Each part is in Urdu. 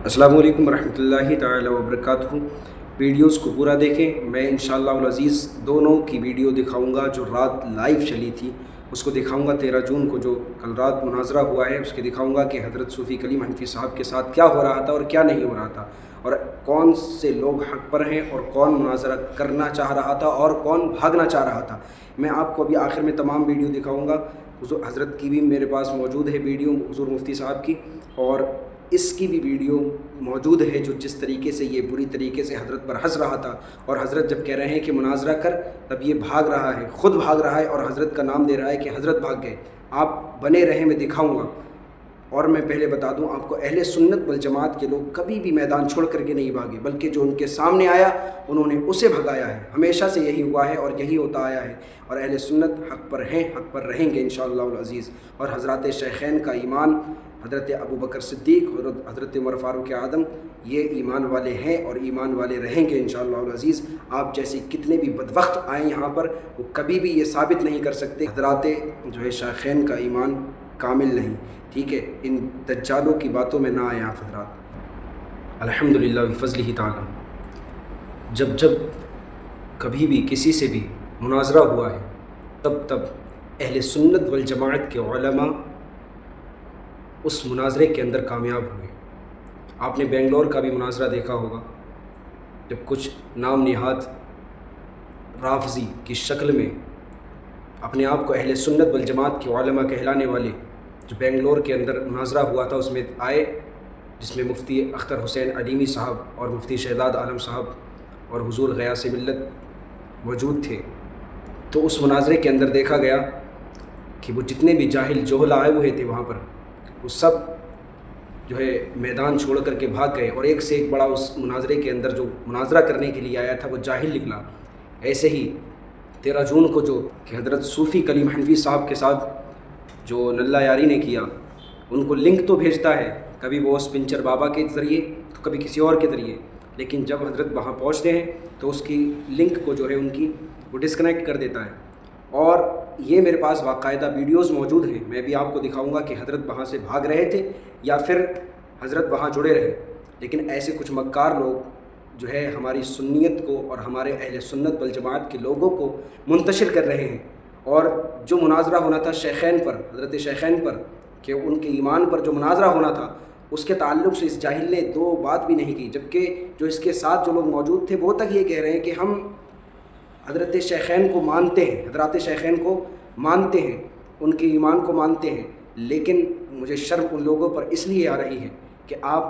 السلام علیکم ورحمۃ اللہ تعالی وبرکاتہ۔ ویڈیوز کو پورا دیکھیں، میں انشاءاللہ العزیز دونوں کی ویڈیو دکھاؤں گا جو رات لائیو چلی تھی، اس کو دکھاؤں گا 13 جون کو جو کل رات مناظرہ ہوا ہے، اس کے دکھاؤں گا کہ حضرت صوفی کلیم حنفی صاحب کے ساتھ کیا ہو رہا تھا اور کیا نہیں ہو رہا تھا، اور کون سے لوگ حق پر ہیں اور کون مناظرہ کرنا چاہ رہا تھا اور کون بھاگنا چاہ رہا تھا۔ میں آپ کو ابھی آخر میں تمام ویڈیو دکھاؤں گا۔ حضور حضرت کی بھی میرے پاس موجود ہے ویڈیو، حضور مفتی صاحب کی، اور اس کی بھی ویڈیو موجود ہے جو جس طریقے سے یہ بری طریقے سے حضرت پر ہنس رہا تھا، اور حضرت جب کہہ رہے ہیں کہ مناظرہ کر تب یہ بھاگ رہا ہے، خود بھاگ رہا ہے اور حضرت کا نام دے رہا ہے کہ حضرت بھاگ گئے۔ آپ بنے رہیں، میں دکھاؤں گا۔ اور میں پہلے بتا دوں آپ کو، اہل سنت والجماعت کے لوگ کبھی بھی میدان چھوڑ کر کے نہیں بھاگے، بلکہ جو ان کے سامنے آیا انہوں نے اسے بھگایا ہے۔ ہمیشہ سے یہی ہوا ہے اور یہی ہوتا آیا ہے، اور اہل سنت حق پر ہیں، حق پر رہیں گے انشاءاللہ العزیز۔ اور حضرات شیخین کا ایمان، حضرت ابو بکر صدیق اور حضرت عمر فاروق اعظم، یہ ایمان والے ہیں اور ایمان والے رہیں گے انشاءاللہ العزیز۔ آپ جیسے کتنے بھی بدبخت آئیں یہاں پر، وہ کبھی بھی یہ ثابت نہیں کر سکتے حضرات جو ہے شیخین کا ایمان کامل نہیں، ٹھیک ہے؟ ان دجالوں کی باتوں میں نہ آئیں آپ حضرات۔ الحمدللہ بفضلہ تعالی، جب کبھی بھی کسی سے بھی مناظرہ ہوا ہے تب اہل سنت والجماعت کے علماء اس مناظرے کے اندر کامیاب ہوئے۔ آپ نے بنگلور کا بھی مناظرہ دیکھا ہوگا، جب کچھ نام نہاد رافضی کی شکل میں اپنے آپ کو اہل سنت والجماعت کے علماء کہلانے والے جو بنگلور کے اندر مناظرہ ہوا تھا اس میں آئے، جس میں مفتی اختر حسین علیمی صاحب اور مفتی شہزاد عالم صاحب اور حضور غیاث ملت موجود تھے، تو اس مناظرے کے اندر دیکھا گیا کہ وہ جتنے بھی جاہل جوہل آئے ہوئے تھے وہاں پر، وہ سب جو ہے میدان چھوڑ کر کے بھاگ گئے، اور ایک سے ایک بڑا اس مناظرے کے اندر جو مناظرہ کرنے کے لیے آیا تھا وہ جاہل نکلا۔ ایسے ہی 13 جون کو جو کہ حضرت صوفی کلیم حنفی صاحب کے ساتھ جو نلہ یاری نے کیا، ان کو لنک تو بھیجتا ہے، کبھی وہ اس پنچر بابا کے ذریعے تو کبھی کسی اور کے ذریعے، لیکن جب حضرت وہاں پہنچتے ہیں تو اس کی لنک کو جو ہے ان کی وہ ڈسکنیکٹ کر دیتا ہے۔ اور یہ میرے پاس باقاعدہ ویڈیوز موجود ہیں، میں بھی آپ کو دکھاؤں گا کہ حضرت وہاں سے بھاگ رہے تھے یا پھر حضرت وہاں جڑے رہے، لیکن ایسے کچھ مکار لوگ جو ہے ہماری سنیت کو اور ہمارے اہل سنت والجماعت کے لوگوں کو منتشر کر رہے ہیں۔ اور جو مناظرہ ہونا تھا شیخین پر، حضرت شیخین پر، کہ ان کے ایمان پر جو مناظرہ ہونا تھا، اس کے تعلق سے اس جاہل نے دو بات بھی نہیں کی، جبکہ جو اس کے ساتھ جو لوگ موجود تھے وہ تک یہ کہہ رہے ہیں کہ ہم حضرت شیخین کو مانتے ہیں، حضرات شیخین کو مانتے ہیں، ان کے ایمان کو مانتے ہیں، لیکن مجھے شرم ان لوگوں پر اس لیے آ رہی ہے کہ آپ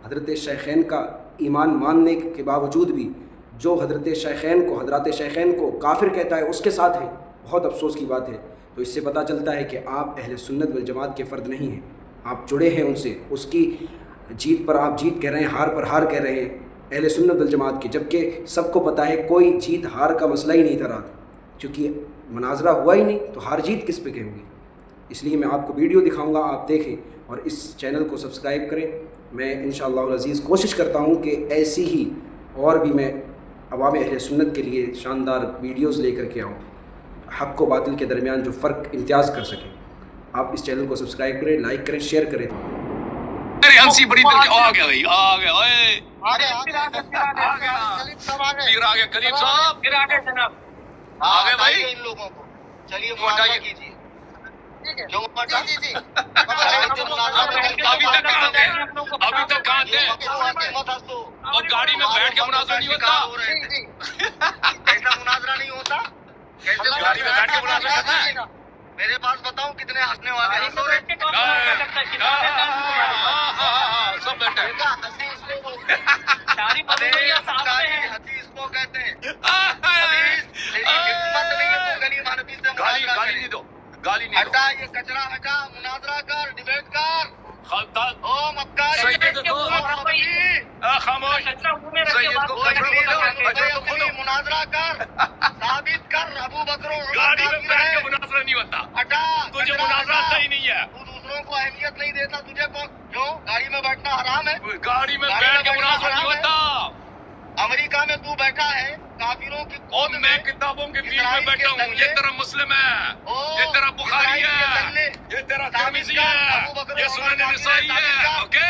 حضرت شیخین کا ایمان ماننے کے باوجود بھی جو حضرت شیخین کو، حضرات شیخین کو کافر کہتا ہے اس کے ساتھ ہیں۔ بہت افسوس کی بات ہے۔ تو اس سے پتہ چلتا ہے کہ آپ اہل سنت والجماعت کے فرد نہیں ہیں، آپ جڑے ہیں ان سے، اس کی جیت پر آپ جیت کہہ رہے ہیں، ہار پر ہار کہہ رہے ہیں اہل سنت والجماعت کی، جبکہ سب کو پتہ ہے کوئی جیت ہار کا مسئلہ ہی نہیں تھا رات، چونکہ مناظرہ ہوا ہی نہیں تو ہار جیت کس پہ کہ ہوگی۔ اس لیے میں آپ کو ویڈیو دکھاؤں گا، آپ دیکھیں اور اس چینل کو سبسکرائب کریں۔ میں انشاءاللہ العزیز کوشش کرتا ہوں کہ ایسی ہی اور بھی میں عوام اہل سنت کے لیے شاندار ویڈیوز لے کر کے آؤں، حق و باطل کے درمیان جو فرق امتیاز کر سکیں۔ آپ اس چینل کو سبسکرائب کریں، لائک کریں، شیئر کریں۔ ہنسی بڑی دل کے آ گیا بھائی، آ گیا اوئے، آ گیا پیر آ گیا، کلیم صاحب پھر آ گئے جناب، آ گئے بھائی ان لوگوں کو۔ چلیے موٹا کیجیے، جو موٹا ابھی تک کہاں تھے، ابھی تک کہاں تھے، اور گاڑی میں بیٹھ کے مناظرہ نہیں ہوتا، ایسا مناظرہ نہیں ہوتا، کیسے گاڑی میں بیٹھ کے مناظرہ کرنا ہے؟ میرے پاس بتاؤ کتنے ہنسنے والے ہیں، سب بیٹھے حدیث کو کہتے ہیں، گالی نہیں دو، گالی نہیں دو، ہٹا یہ کچرا، ہٹا، مناظرہ کر، ڈیبیٹ کر، او مکار خاموش، سید کو مناظرہ کر، ثابت کر ابو بکر گاڑی میں بیٹھ کے مناظرہ نہیں ہوتا، ہٹا، تجھے مناظرہ آتا ہی نہیں ہے، تو دوسروں کو اہمیت نہیں دیتا، تجھے کیوں گاڑی میں بیٹھنا حرام ہے؟ گاڑی میں بیٹھ کے مناظرہ نہیں ہوتا۔ امریکہ میں تو بیٹھا ہے کافروں کی قوم میں، کتابوں کے بیچ میں بیٹھا ہوں، یہ تیرا مسلم ہے، یہ تیرا بخاری ہے، یہ تیرا ترمذی ہے، یہ سنن نسائی ہے، اوکے؟